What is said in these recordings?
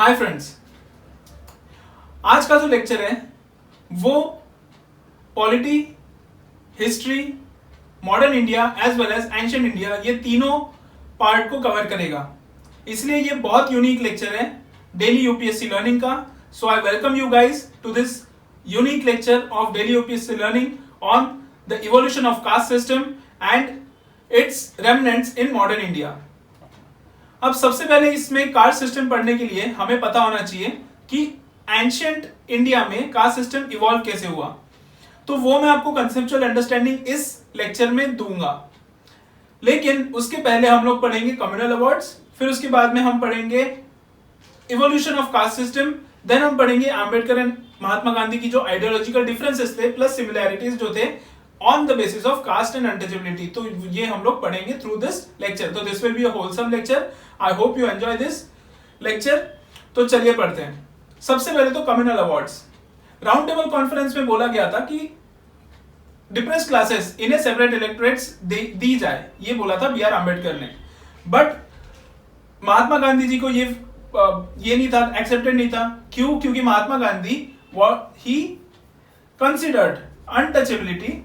Hi friends, आज का जो लेक्चर है वो polity, history, modern India as well as ancient India, ये तीनों पार्ट को कवर करेगा। इसलिए ये बहुत यूनिक लेक्चर है डेली यूपीएससी लर्निंग का। So I welcome you guys to this unique lecture of daily UPSC learning on the evolution of caste system and its remnants in modern India. अब सबसे पहले इसमें कास्ट सिस्टम पढ़ने के लिए हमें पता होना चाहिए कि एंशिएंट इंडिया में कास्ट सिस्टम इवॉल्व कैसे हुआ। तो वो मैं आपको कंसेप्चुअल अंडरस्टैंडिंग इस लेक्चर में दूंगा। लेकिन उसके पहले हम लोग पढ़ेंगे कम्युनल अवार्ड्स, फिर उसके बाद में हम पढ़ेंगे evolution of caste system, then हम पढ़ेंगे आंबेडकर एंड महात्मा गांधी की जो आइडियोलॉजिकल डिफरेंसेस थे प्लस सिमिलैरिटीज जो थे on the basis of caste and untouchability. तो ये हम लोग पढ़ेंगे थ्रू दिस लेक्चर। तो this will be a wholesome lecture. I hope you enjoy this lecture. तो चलिए पढ़ते हैं। सबसे पहले तो communal awards. Round table conference में बोला गया था कि डिप्रेस्ड क्लासेस इन्हें सेपरेट इलेक्टोरेट्स दी जाए, ये बोला था बी आर आंबेडकर ने। बट महात्मा गांधी जी को ये नहीं था, एक्सेप्टेड नहीं था। क्यों? क्योंकि Mahatma Gandhi he considered untouchability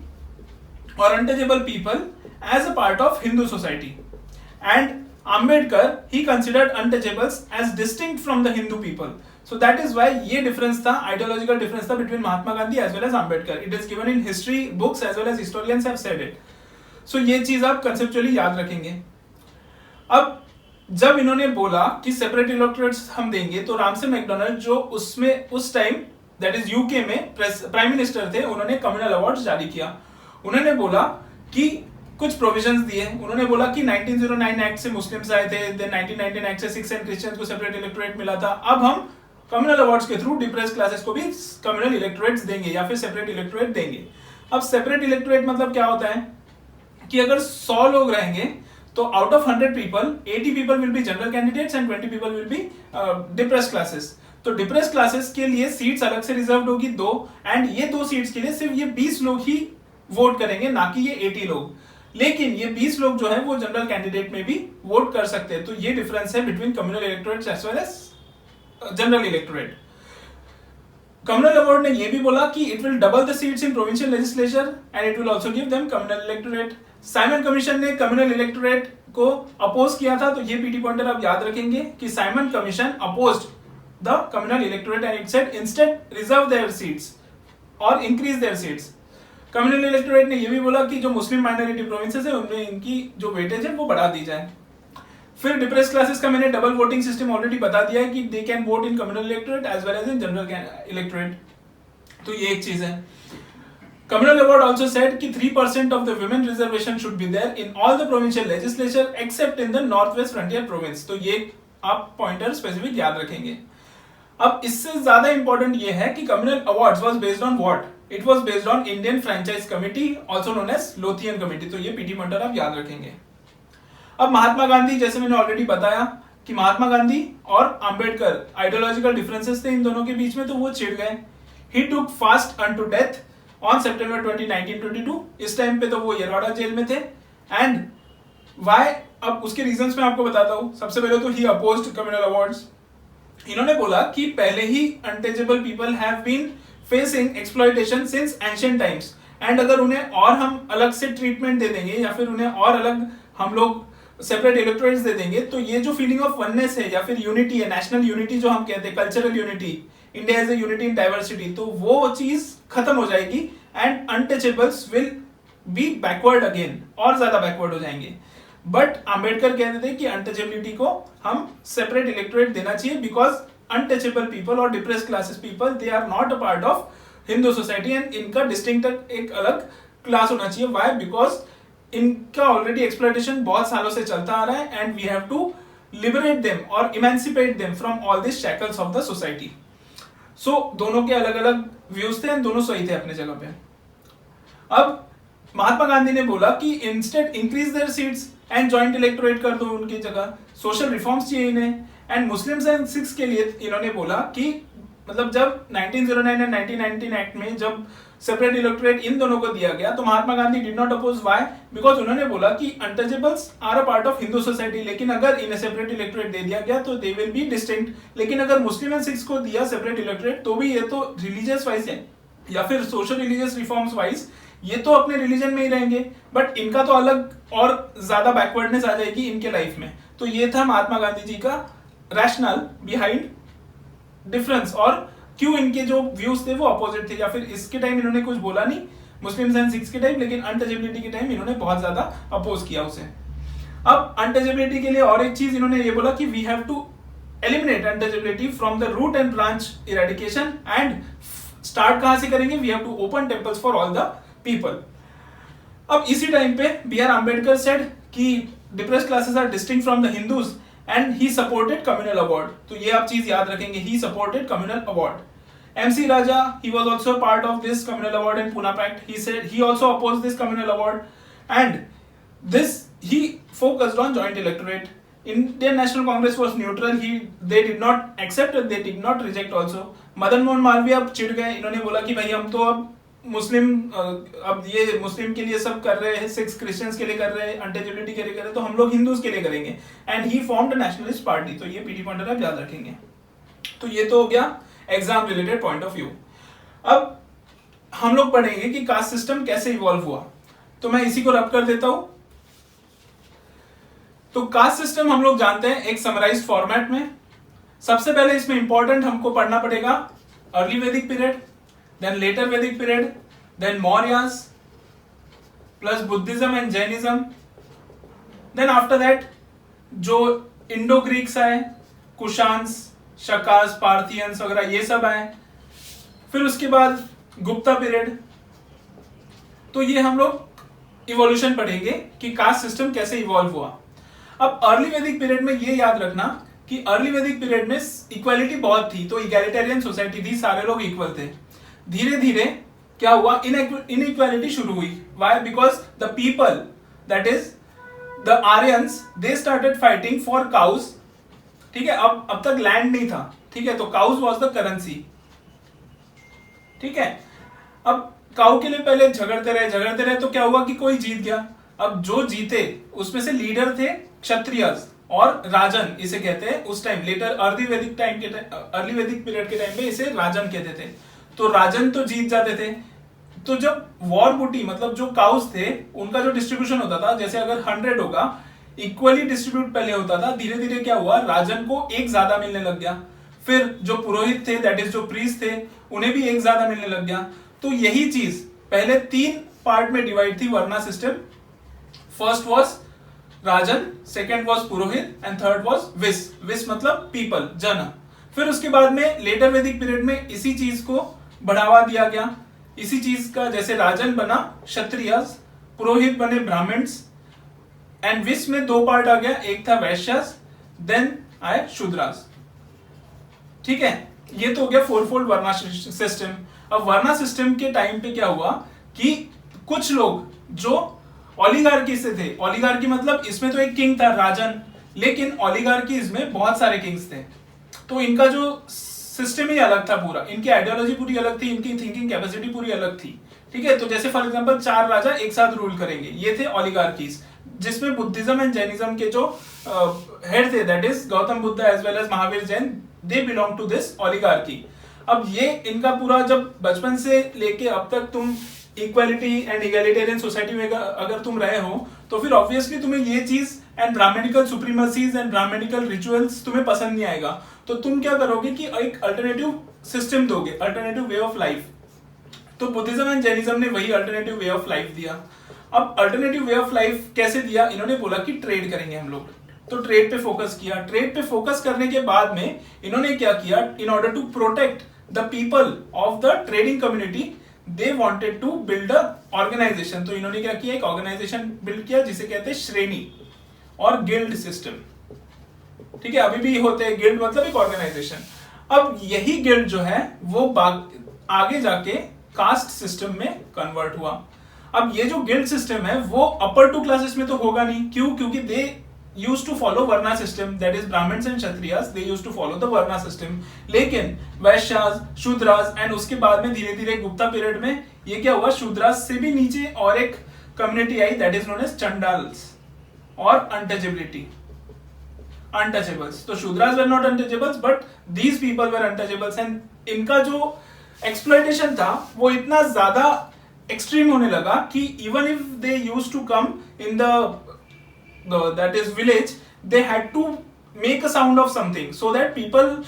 or untouchable people as a part of Hindu society, and Ambedkar he considered untouchables as distinct from the Hindu people. So that is why ये difference था, ideological difference था between Mahatma Gandhi as well as Ambedkar. It is given in history books as well as historians have said it. So ये चीज आप conceptually याद रखेंगे। अब जब इन्होंने बोला कि सेपरेट इलेक्टोरेट्स हम देंगे, तो रामसे मैकडोनल्ड जो उसमें उस टाइम दैट इज यूके में प्राइम मिनिस्टर थे, उन्होंने कम्युनल अवार्ड जारी किया। उन्होंने बोला कि कुछ प्रोविजंस दिए। उन्होंने बोला कि 1909 एक्ट से मुस्लिम्स आए थे, देन 1919 एक्ट से सिक्स एंड क्रिश्चियंस को सेपरेट इलेक्टोरेट मिला था। अब हम कम्युनल अवार्ड्स के थ्रू डिप्रेस्ड क्लासेस को भी कम्युनल इलेक्टोरेट्स देंगे या फिर सेपरेट इलेक्टोरेट देंगे। अब सेपरेट इलेक्टोरेट मतलब क्या होता है कि अगर 100 लोग रहेंगे तो out of 100 people 80 people will be general candidates and 20 people will be depressed classes. तो डिप्रेस्ड क्लासेस के लिए सीट्स अलग से रिजर्व्ड होगी 2, एंड ये 2 सीट्स के लिए सिर्फ ये 20 लोग ही वोट करेंगे, ना कि ये 80 लोग। लेकिन ये 20 लोग जो है वो जनरल कैंडिडेट में भी वोट कर सकते हैं। तो ये डिफरेंस है between communal electorates as well as general electorate. Communal award ने ये भी बोला कि it will double the seats in provincial legislature and it will also give them communal electorate. Simon commission ने कम्युनल इलेक्टोरेट को oppose किया था। तो ये पीटी पॉइंटर आप याद रखेंगे कि Simon commission opposed the communal electorate and it said instead reserve their seats और increase their seats. Communal electorate ने यह भी बोला कि जो मुस्लिम माइनॉरिटी प्रोविंसेस है उनमें इनकी जो वेटेज है वो बढ़ा दी जाए। फिर डिप्रेस्ड क्लासेस का मैंने डबल वोटिंग सिस्टम ऑलरेडी बता दिया है कि they can vote in communal electorate as well as in general electorate. तो ये एक चीज है। कम्युनल अवार्ड आल्सो सेड कि 3% of the women reservation should be there in all the provincial legislature except in the North West Frontier Province. तो ये आप pointer specific याद रखेंगे। अब इससे ज्यादा इंपॉर्टेंट ये है कि communal awards was based on what? It was based on Indian franchise committee, also known as Lothian committee. तो ये पीटी पॉइंटर आप याद रखेंगे। अब महात्मा गांधी, जैसे मैंने ऑलरेडी बताया कि महात्मा गांधी और अंबेडकर आइडियोलॉजिकल डिफरेंसेस थे इन दोनों के बीच में, तो वो छिड़ गए। He took fast unto death on September 20, 1922। इस टाइम पे तो वो येरवाड़ा जेल में थे। And why? अब उसके रीजंस मैं आपको बताता हूं। सबसे पहले तो ही अपोज्ड कम्युनल अवार्ड्स। इन्होंने बोला कि पहले ही untouchable people have been facing exploitation since ancient times, and अगर उन्हें और हम अलग से ट्रीटमेंट दे देंगे या फिर उन्हें और अलग हम लोग सेपरेट इलेक्टोरेट्स दे देंगे, तो ये जो फीलिंग ऑफ वननेस है या फिर यूनिटी है, नेशनल यूनिटी जो हम कहते हैं, cultural unity, India is a unity in diversity, तो वो चीज खत्म हो जाएगी and untouchables will be backward again, और ज्यादा बैकवर्ड हो जाएंगे। बट अंबेडकर कहते थे कि अनटचेबिलिटी को हम सेपरेट इलेक्टोरेट देना चाहिए बिकॉज अनटचेबल पीपल और depressed classes people they are not a part of Hindu society and इनका डिस्टिंक्ट एक अलग क्लास होना चाहिए। व्हाई? बिकॉज इनका ऑलरेडी एक्सप्लॉयटेशन बहुत सालों से चलता आ रहा है and we have to liberate them और emancipate them from all this shackles of the society. So दोनों के अलग अलग व्यूज थे, दोनों सही थे अपने जगह पे। अब महात्मा गांधी ने बोला कि instead increase their seats and joint electorate कर दो उनकी जगह, सोशल रिफॉर्म्स चाहिए इन्हें। एंड मुस्लिम्स एंड सिख्स के लिए इन्होंने बोला कि मतलब जब 1909 एंड 1919 एक्ट में जब सेपरेट इलेक्टोरेट इन दोनों को दिया गया, तो Mahatma Gandhi did not oppose. Why? Because उन्होंने बोला कि untouchables are a part of Hindu society, लेकिन अगर इन्हें सेपरेट इलेक्टोरेट दे दिया गया तो दे विल बी डिस्टिंक्ट। लेकिन अगर मुस्लिम एंड सिख्स को दिया सेपरेट इलेक्टोरेट तो भी ये तो रिलीजियस वाइज है या फिर सोशल रिलीजियस रिफॉर्म्स वाइज ये तो अपने रिलीजन में ही रहेंगे, बट इनका तो अलग और ज्यादा बैकवर्डनेस आ जाएगी इनके लाइफ में। तो ये था महात्मा गांधी जी का रैशनल बिहाइंड डिफरेंस, और क्यों इनके जो व्यूज थे वो अपोजिट थे, या फिर इसके टाइम इन्होंने कुछ बोला नहीं मुस्लिम्स एंड सिख्स के टाइम, लेकिन अनटचेबिलिटी के टाइम इन्होंने बहुत ज्यादा अपोज किया उसे। अब अनटचेबिलिटी के लिए और एक चीज इन्होंने ये बोला कि we have to eliminate untouchability from the root and branch eradication, and start कहां से करेंगे? We have to open temples for all the people. अब इसी टाइम पे बी आर अम्बेडकर सेड कि depressed classes are distinct from the Hindus and he supported communal award. तो ये आप चीज याद रखेंगे, he supported communal award. MC Raja, he was also a part of this communal award and Pune Pact. He said he also opposed this communal award, and this he focused on joint electorate. Indian National Congress was neutral. They did not accept it, they did not reject also. Madan Mohan Malviya अब चिढ़ गए, इन्होंने बोला कि भाई हम तो अब मुस्लिम अब ये मुस्लिम के लिए सब कर रहे हैं, सिक्स क्रिश्चियंस के लिए कर रहे हैं, अनटचेबिलिटी के लिए कर रहे हैं, तो हम लोग हिंदूज के लिए करेंगे। And he formed nationalist party. तो ये पीटी पॉइंटर आप याद रखेंगे। तो ये तो हो गया exam related point of view. अब हम लोग पढ़ेंगे कि कास्ट सिस्टम कैसे इवॉल्व हुआ, तो मैं इसी को रब कर देता हूं। तो कास्ट सिस्टम हम लोग जानते हैं एक समराइज्ड फॉर्मेट में। सबसे पहले इसमें इंपॉर्टेंट हमको पढ़ना पड़ेगा early Vedic period, then later Vedic period, then Mauryas plus Buddhism and Jainism, then after that जो इंडो ग्रीक्स आए, कुशान्स, शकास, पार्थियंस वगैरह ये सब आए, फिर उसके बाद गुप्ता पीरियड। तो ये हम लोग इवोल्यूशन पढ़ेंगे कि कास्ट सिस्टम कैसे इवॉल्व हुआ। अब अर्ली वैदिक पीरियड में ये याद रखना कि अर्ली वैदिक पीरियड में इक्वालिटी बहुत थी, तो इगैलिटेरियन सोसाइटी थी, सारे लोग इक्वल थे। धीरे धीरे क्या हुआ, इनइक्वालिटी शुरू हुई। Why? Because the people that is the Aryans they started fighting for cows. ठीक है, अब तक लैंड नहीं था, ठीक है, तो काउज वाज द करेंसी। ठीक है, अब काउ के लिए पहले झगड़ते रहे तो क्या हुआ कि कोई जीत गया। अब जो जीते उसमें से लीडर थे क्षत्रियस और राजन इसे कहते हैं उस time, letter early Vedic period के टाइम पे इसे राजन कहते थे। तो राजन तो जीत जाते थे, तो जब वॉर बूटी मतलब जो काउस थे उनका जो डिस्ट्रीब्यूशन होता था, जैसे अगर 100 होगा इक्वली डिस्ट्रीब्यूट पहले होता था, धीरे धीरे क्या हुआ राजन को एक ज्यादा मिलने लग गया। फिर जो पुरोहित थे दैट इज जो प्रीस्ट थे उन्हें भी एक ज्यादा मिलने लग गया। तो यही चीज पहले 3 पार्ट में डिवाइड थी varna system. First was rajan, second was purohit and third was vis. विस मतलब पीपल, जन। फिर उसके बाद में लेटर वैदिक पीरियड में इसी चीज को बढ़ावा दिया गया, इसी चीज का, जैसे राजन बना क्षत्रियस, पुरोहित बने ब्राह्मण्स, एंड विस में 2 पार्ट आ गया, एक था वैश्यस, देन आए शूद्रास। ठीक है, ये तो हो गया 4-फोल्ड वर्ना सिस्टम। अब वर्ना सिस्टम के टाइम पे क्या हुआ कि कुछ लोग जो ओलिगार्की से थे, ओलिगार्की मतलब इसमें तो एक किंग था राजन, लेकिन ओलिगार्कीज में बहुत सारे किंग्स थे, तो इनका जो सिस्टम ही अलग था पूरा, इनकी आइडियोलॉजी पूरी अलग थी, इनकी थिंकिंग कैपेसिटी पूरी अलग थी। ठीक है, तो जैसे फॉर एग्जांपल 4 राजा एक साथ रूल करेंगे, ये थे ओलिगार्कीज, जिसमें बुद्धिज्म एंड जैनिज्म के जो हेड थे that is Gautam Buddha as well as Mahavir Jain, they belong to this oligarchy. अब ये इनका पूरा जब बचपन से लेके अब तक तुम इक्वालिटी एंड इगैलिटेरियन सोसाइटी में अगर तुम रहे हो तो फिर ऑब्वियसली तुम्हें ये चीज and Brahmanical supremacies and Brahmanical rituals तुम्हें पसंद नहीं आएगा, तो तुम क्या करोगे कि एक अल्टरनेटिव सिस्टम दोगे, अल्टरनेटिव वे ऑफ लाइफ। तो बुद्धिज्म एंड जैनिज्म ने वही अल्टरनेटिव वे ऑफ लाइफ दिया। अब अल्टरनेटिव वे ऑफ लाइफ कैसे दिया, इन्होंने बोला कि ट्रेड करेंगे हम लोग, तो ट्रेड पे फोकस किया। ट्रेड पे फोकस करने के बाद में इन्होंने क्या किया, in order to protect the people of the trading community they wanted to build a organisation. तो इन्होंने क्या किया, एक ऑर्गेनाइजेशन बिल्ड किया जिसे कहते हैं श्रेणी और गिल्ड सिस्टम। ठीक है, अभी भी होते हैं गिल्ड, मतलब एक ऑर्गेनाइजेशन। अब यही गिल्ड जो है वो आगे जाके कास्ट सिस्टम में कन्वर्ट हुआ। अब ये जो गिल्ड सिस्टम है वो अपर 2 क्लासेस में तो होगा नहीं, क्यों? क्योंकि दे used to follow varna system, that is brahmins and kshatriyas, they used to follow the varna system। लेकिन वैश्यास, शूद्रास एंड उसके बाद में धीरे धीरे गुप्ता पीरियड में ये क्या हुआ, शूद्रास से भी नीचे और एक कम्युनिटी आई that is known as Chandals और अनटचेबिलिटी, अनटचेबल्स। तो Shudras were not untouchables but these people were untouchables and इनका जो एक्सप्लॉयटेशन था वो इतना ज्यादा एक्सट्रीम होने लगा कि even if they used to come in the that is village, they had to make a sound of something so that people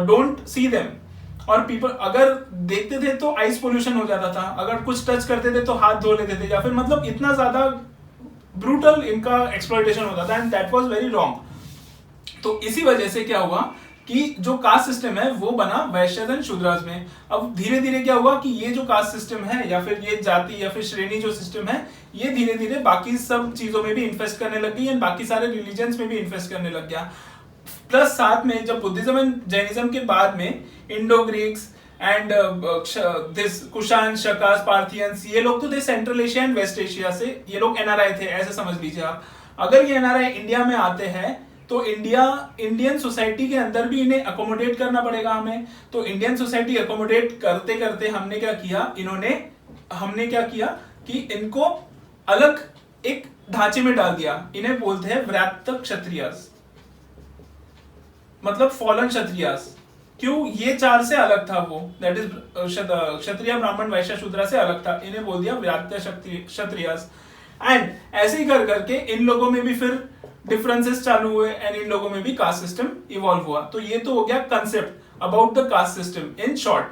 don't see them. और पीपल अगर देखते थे तो आइस पोल्यूशन हो जाता था, अगर कुछ टच करते थे तो हाथ धो लेते थे, या फिर मतलब इतना ज्यादा ब्रूटल इनका एक्सप्लॉयटेशन होता था and that was very wrong. तो इसी वजह से क्या हुआ कि जो कास्ट सिस्टम है वो बना वैश्य एंड शूद्रास में। अब धीरे धीरे क्या हुआ कि ये जो कास्ट सिस्टम है या फिर ये जाति या फिर श्रेणी जो सिस्टम है ये धीरे धीरे बाकी सब चीजों में भी इन्वेस्ट करने लग गई एंड बाकी सारे रिलीजन्स में भी इन्वेस्ट करने लग गया। प्लस साथ में जब बुद्धिज्म एंड जैनिज्म के बाद में Indo Greeks and this Kushan, Shakas, Parthians, ये लोग तो थे Central Asia and West Asia से, ये लोग एनआरआई थे, ऐसे समझ लीजिए आप। अगर ये एनआरआई इंडिया में आते हैं तो इंडियन सोसाइटी के अंदर भी इन्हें अकोमोडेट करना पड़ेगा हमें। तो इंडियन सोसाइटी अकोमोडेट करते करते हमने क्या किया कि इनको अलग एक ढांचे में डाल दिया। इन्हें बोलते हैं व्याप्त क्षत्रियास, मतलब फॉलन क्षत्रियास। क्यों? ये चार से अलग था वो, दैट इज क्षत्रिय, ब्राह्मण, वैश्य, शूद्र से अलग था, इन्हें बोल दिया व्याप्त क्षत्रियास। एंड ऐसे ही कर करके इन लोगों में भी फिर डिफरेंसेस चालू हुए एंड इन लोगों में भी कास्ट सिस्टम इवॉल्व हुआ। तो ये तो हो गया concept about the caste system in short.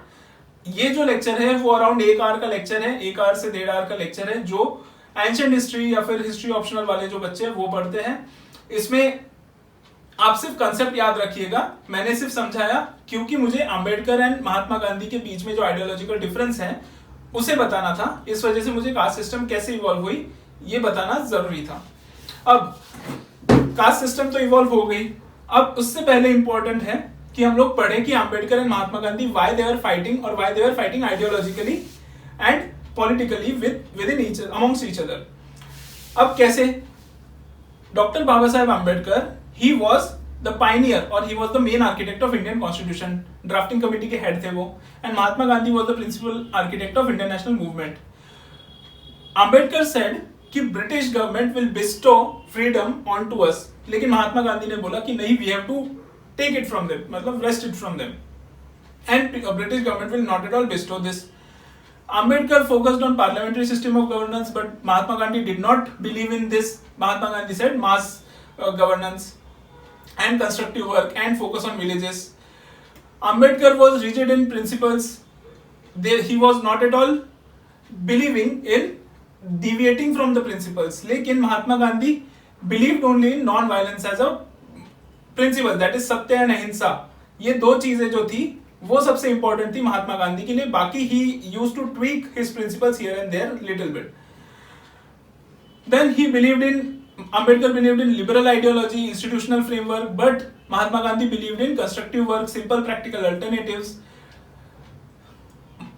ये जो लेक्चर है वो अराउंड 1 आवर का लेक्चर है, 1 आवर से 1.5 आवर का लेक्चर है, जो एंशिएंट हिस्ट्री या फिर हिस्ट्री ऑप्शनल वाले जो बच्चे हैं वो पढ़ते हैं। इसमें आप सिर्फ कंसेप्ट याद रखिएगा, मैंने सिर्फ समझाया क्योंकि मुझे अंबेडकर एंड महात्मा गांधी के बीच में जो आइडियोलॉजिकल डिफरेंस है उसे बताना था। इस वजह से मुझे कास्ट सिस्टम कैसे इवॉल्व हुई ये बताना जरूरी था। अब कास्ट सिस्टम तो इवॉल्व हो गई, अब उससे पहले इंपॉर्टेंट है कि हम लोग पढ़ें कि Ambedkar and Mahatma Gandhi why they are fighting और why they are fighting ideologically and politically within each amongst each other. अब कैसे? Doctor Baba Saheb Ambedkar he was the pioneer और he was the main architect of Indian constitution, drafting committee के head थे वो। And Mahatma Gandhi was the principal architect of Indian national movement. Ambedkar said कि British government will bestow freedom on to us, लेकिन महात्मा गांधी ने बोला कि नहीं, we have to take it from them, मतलब wrest it from them, and British government will not at all bestow this. Ambedkar focused on parliamentary system of governance, but Mahatma Gandhi did not believe in this. Mahatma Gandhi said mass governance and constructive work and focus on villages. Ambedkar was rigid in principles. He was not at all believing in deviating from the principles. लेकिन Mahatma Gandhi believed only in non-violence as a principle, that is सत्य and अहिंसा। ये दो चीजें जो थी वो सबसे इंपॉर्टेंट थी महात्मा गांधी के लिए। बाकी he used to tweak his principles here and there little bit. Then he believed in Ambedkar believed in liberal ideology, institutional framework, but Mahatma Gandhi believed in constructive work, simple practical alternatives.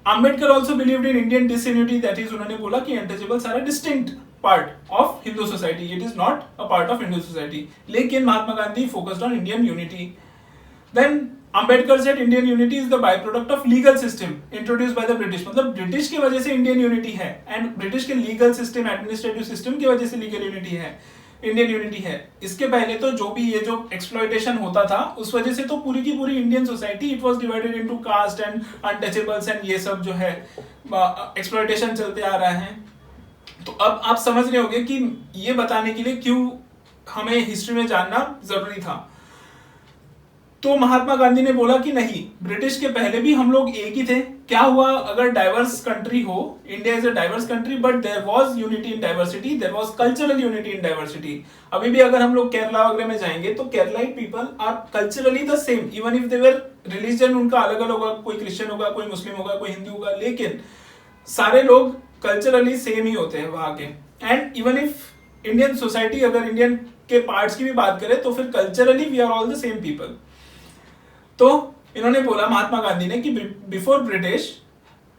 Ambedkar also believed in Indian disunity, that is उन्होंने बोला कि untouchables are a distinct part of Hindu society, it is not a part of Hindu society. लेकिन Mahatma Gandhi focused on Indian unity. Then Ambedkar said Indian unity is the byproduct of legal system introduced by the British. मतलब British की वजह से Indian unity है and British के legal system, administrative system की वजह से लीगल यूनिटी है, इंडियन यूनिटी है। इसके पहले तो जो भी ये जो एक्सप्लॉयटेशन होता था उस वजह से तो पूरी की पूरी Indian society it was divided into caste and untouchables and ये सब जो है एक्सप्लॉयटेशन चलते आ रहा है। तो अब आप समझ रहे होंगे कि ये बताने के लिए क्यों हमें हिस्ट्री में जानना जरूरी था। तो महात्मा गांधी ने बोला कि नहीं, ब्रिटिश के पहले भी हम लोग एक ही थे। क्या हुआ अगर डाइवर्स कंट्री हो, India is a diverse country but there was unity in diversity, there was cultural unity in diversity. अभी भी अगर हम लोग केरला वगैरह में जाएंगे तो Keralite people are culturally the same, even if they were religion उनका अलग अलग होगा, कोई क्रिश्चियन होगा, कोई मुस्लिम होगा, कोई हिंदू होगा, लेकिन सारे लोग कल्चरली सेम ही होते हैं वहां के। And even if Indian society, अगर इंडियन के पार्ट्स की भी बात करें तो फिर culturally we are all the same people. तो इन्होंने बोला महात्मा गांधी ने कि before British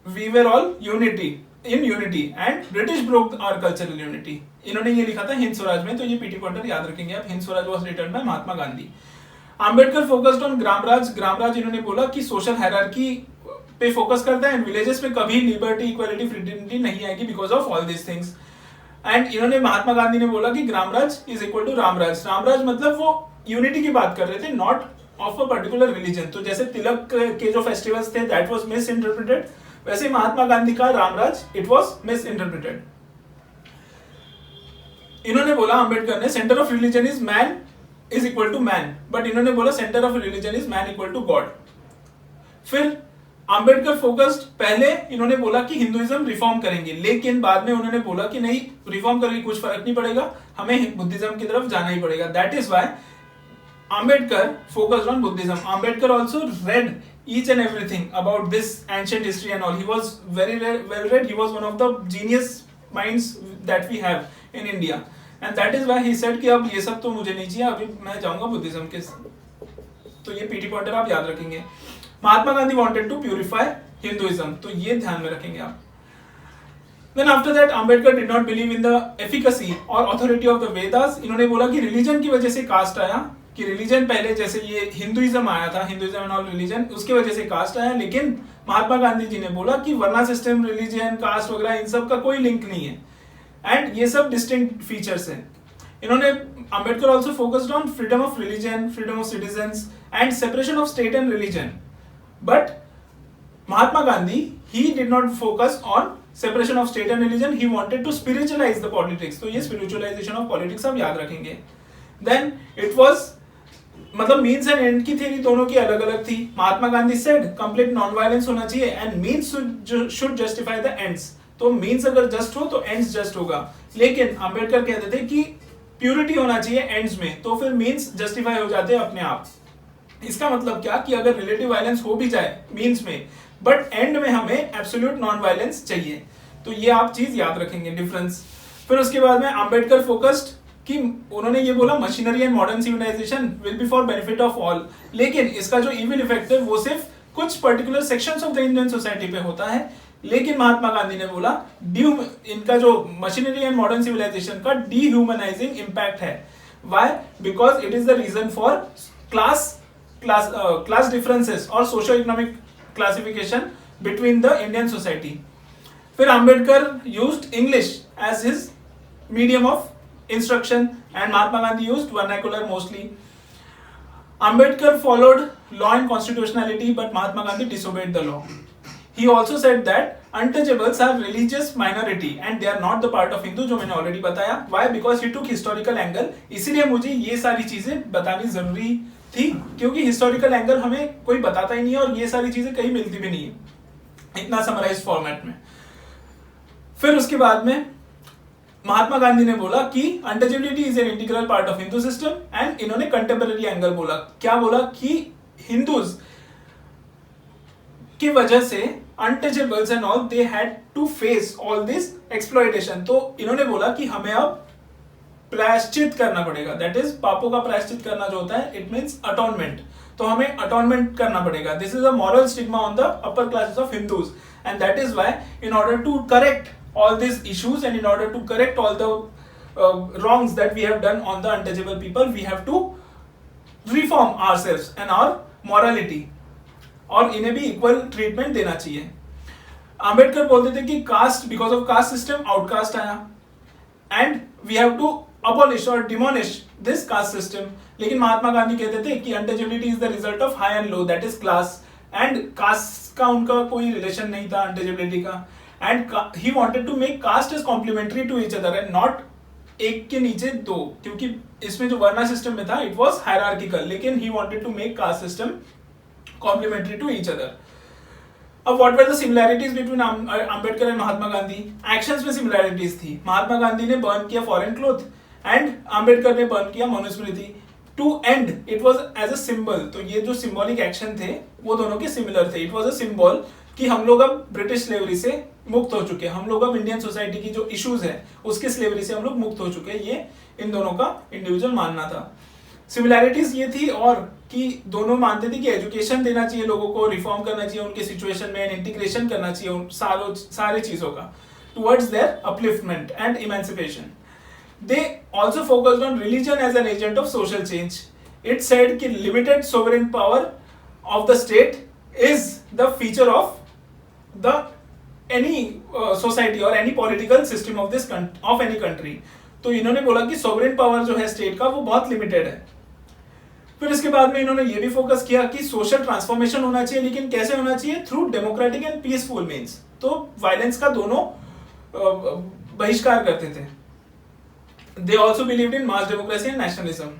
we were all unity and British broke our cultural unity. इन्होंने ये लिखा था हिंद स्वराज में, तो ये पीटी पॉइंटर याद रखेंगे आप। Hind Swaraj was written by Mahatma Gandhi. Ambedkar focused on Gramraj. Gramraj इन्होंने बोला कि सोशल हायरार्की पे फोकस करता है, एंड विलेजेस में कभी लिबर्टी, इक्वालिटी, फ्रीडम नहीं आएगी because of all this things. And इन्होंने, महात्मा गांधी ने बोला कि Gramraj is equal to Ramraj. Ramraj मतलब वो यूनिटी की बात कर रहे थे, not of a particular religion. तो जैसे तिलक के जो फेस्टिवल्स थे दैट वाज मिस इंटरप्रिटेड, वैसे महात्मा गांधी का Ramraj it was misinterpreted. इन्होंने बोला, अंबेडकर ने, centre of religion is man is equal to man, but इन्होंने बोला centre of religion is man equal to God. फिर अंबेडकर फोकस्ड, पहले इन्होंने बोला कि हिंदुइज्म रिफॉर्म करेंगे, लेकिन बाद में उन्होंने बोला कि नहीं, रिफॉर्म करके कुछ फर्क नहीं पड़ेगा, हमें बुद्धिज्म की तरफ जाना ही पड़ेगा। That is why Ambedkar focused on Buddhism. Ambedkar also read each and everything about this ancient history and all. He was very well read. He was one of the genius minds that we have in India. And that is why he said कि अब ये सब तो मुझे नहीं चाहिए, अभी मैं जाऊंगा बुद्धिज्म के। तो ये पीटी पॉइंटर आप याद रखेंगे। Mahatma Gandhi wanted to purify Hinduism, तो ये ध्यान में रखेंगे आप। Then after that, Ambedkar did not believe in the efficacy or authority of the Vedas. इन्होंने बोला कि रिलीजन की वजह से कास्ट आया, कि रिलीजन पहले जैसे ये हिंदुइज्म आया था, हिंदुइज्म एंड ऑल रिलीजन, उसकी वजह से कास्ट आया। लेकिन महात्मा गांधी जी ने बोला कि वर्ना सिस्टम, रिलीजन, कास्ट वगैरह इन सब का कोई लिंक नहीं है, एंड ये सब डिस्टिंक्ट फीचर्स हैं। इन्होंने, Ambedkar also focused on freedom of religion, freedom of citizens and separation of state and religion, but Mahatma Gandhi he did not focus on separation of state and religion, he wanted to spiritualise the politics. तो ये spiritualisation of politics आप याद रखेंगे। Then it was, मतलब means and end की theory दोनों की अलग अलग थी। Mahatma Gandhi said complete non violence होना चाहिए and means should justify the ends. तो मीन्स अगर जस्ट हो तो एंड्स जस्ट होगा, लेकिन अंबेडकर कहते थे कि प्यूरिटी होना चाहिए एंड्स में, तो फिर मीन्स जस्टिफाई हो जाते हैं अपने आप। इसका मतलब क्या कि अगर रिलेटिव वायलेंस हो भी जाए मीन्स में, बट एंड में हमें एब्सोल्यूट नॉन वायलेंस चाहिए। तो ये आप चीज याद रखेंगे, डिफरेंस। फिर उसके बाद में अंबेडकर फोकस्ड कि उन्होंने ये बोला machinery and modern civilisation will be for benefit of all, लेकिन इसका जो इविल इफेक्ट है वो सिर्फ कुछ particular sections of the Indian society पे होता है। लेकिन महात्मा गांधी ने बोला इनका जो मशीनरी एंड मॉडर्न सिविलाइजेशन का डीह्यूमनाइजिंग इंपैक्ट है। Why? Because it is the reason for class differences और socio economic classification between the Indian society. फिर Ambedkar used English as his medium of instruction and Mahatma Gandhi used vernacular mostly. Ambedkar followed law and constitutionality, but Mahatma Gandhi disobeyed the law. He also said that untouchables are religious minority and they are not the part of Hindu, जो मैंने already बताया। Why? Because he took historical angle। इसीलिए मुझे ये सारी चीजें बतानी जरूरी थी, क्योंकि historical angle हमें कोई बताता ही नहीं है और ये सारी चीजें कहीं मिलती भी नहीं है इतना समराइज फॉर्मेट में। फिर उसके बाद में महात्मा गांधी ने बोला कि untouchability is an integral part of Hindu system, and इन्होंने कंटेम्पररी एंगल बोला। क्या बोला? कि हिंदूज की वजह से untouchables and all they had to face all this exploitation. तो इन्होंने बोला कि हमें अब प्रायश्चित करना पड़ेगा, दैट इज पापों का प्रायश्चित करना जो होता है, इट मींस अटोनमेंट। तो हमें अटोनमेंट करना पड़ेगा। This is a moral stigma on the upper classes of Hindus, and that is why in order to correct all these issues and in order to correct all the wrongs that we have done on the untouchable people, we have to reform ourselves and our morality, और इन्हें भी equal treatment देना चाहिए। अंबेडकर बोलते थे कि caste, because of caste system outcaste आया and we have to abolish or demolish this caste system। लेकिन महात्मा गांधी कहते थे कि untouchability is the result of high and low, that is class, and caste का उनका कोई रिलेशन नहीं था अनटचेबिलिटी का। And he wanted to make caste as complementary to each other and not एक के नीचे दो, क्योंकि इसमें जो वर्ना सिस्टम में था it was hierarchical, लेकिन he wanted to make caste system complementary to each other। अब what were the similarities between Ambedkar and Mahatma Gandhi? Actions में similarities थी। महात्मा गांधी ने burn किया foreign cloth and Ambedkar ने burn किया Manusmriti. To end it was as a symbol। तो ये जो symbolic action थे वो दोनों के similar थे। It was a symbol कि हम लोग अब ब्रिटिश स्लेवरी से मुक्त हो चुके हैं, हम लोग अब इंडियन सोसाइटी की जो इश्यूज है उसके स्लेवरी से हम लोग मुक्त हो चुके हैं। ये इन दोनों का इंडिविजुअल मानना था। सिमिलैरिटीज ये थी और कि दोनों मानते थे कि एजुकेशन देना चाहिए लोगों को, रिफॉर्म करना चाहिए उनके सिचुएशन में, इंटीग्रेशन करना चाहिए सारे चीजों का towards their upliftment and emancipation. They also focused on religion as an agent of social change. It said कि limited sovereign power of the state is the feature of the any society or any political system of this of any country. तो इन्होंने बोला कि sovereign power जो है state का वो बहुत लिमिटेड है. फिर इसके बाद में इन्होंने ये भी फोकस किया कि सोशल ट्रांसफॉर्मेशन होना चाहिए, लेकिन कैसे होना चाहिए? Through democratic and peaceful means. तो वायलेंस का दोनों बहिष्कार करते थे. They also believed in mass democracy and nationalism.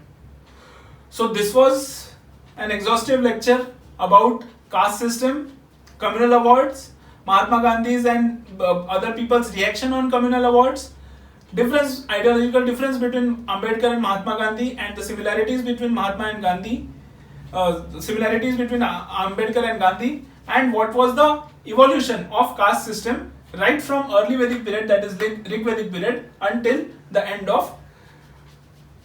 So this was an exhaustive lecture about caste system, communal awards, Mahatma Gandhi's and other people's reaction on communal awards, ideological difference between Ambedkar and Mahatma Gandhi, and the similarities between Mahatma and Gandhi, similarities between Ambedkar and Gandhi, and what was the evolution of caste system right from early Vedic period, that is Rig Vedic period, until the end of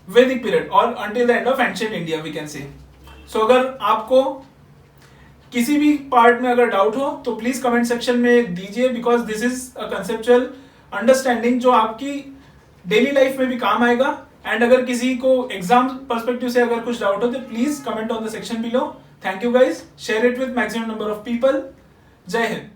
Vedic period or until the end of ancient India, we can say. So अगर आपको किसी भी part में अगर doubt हो तो please comment section में दीजिए, because this is a conceptual understanding जो आपकी डेली लाइफ में भी काम आएगा. एंड अगर किसी को एग्जाम पर्सपेक्टिव से अगर कुछ डाउट हो तो please comment on the section below. Thank you guys, share it with maximum number of people. जय हिंद.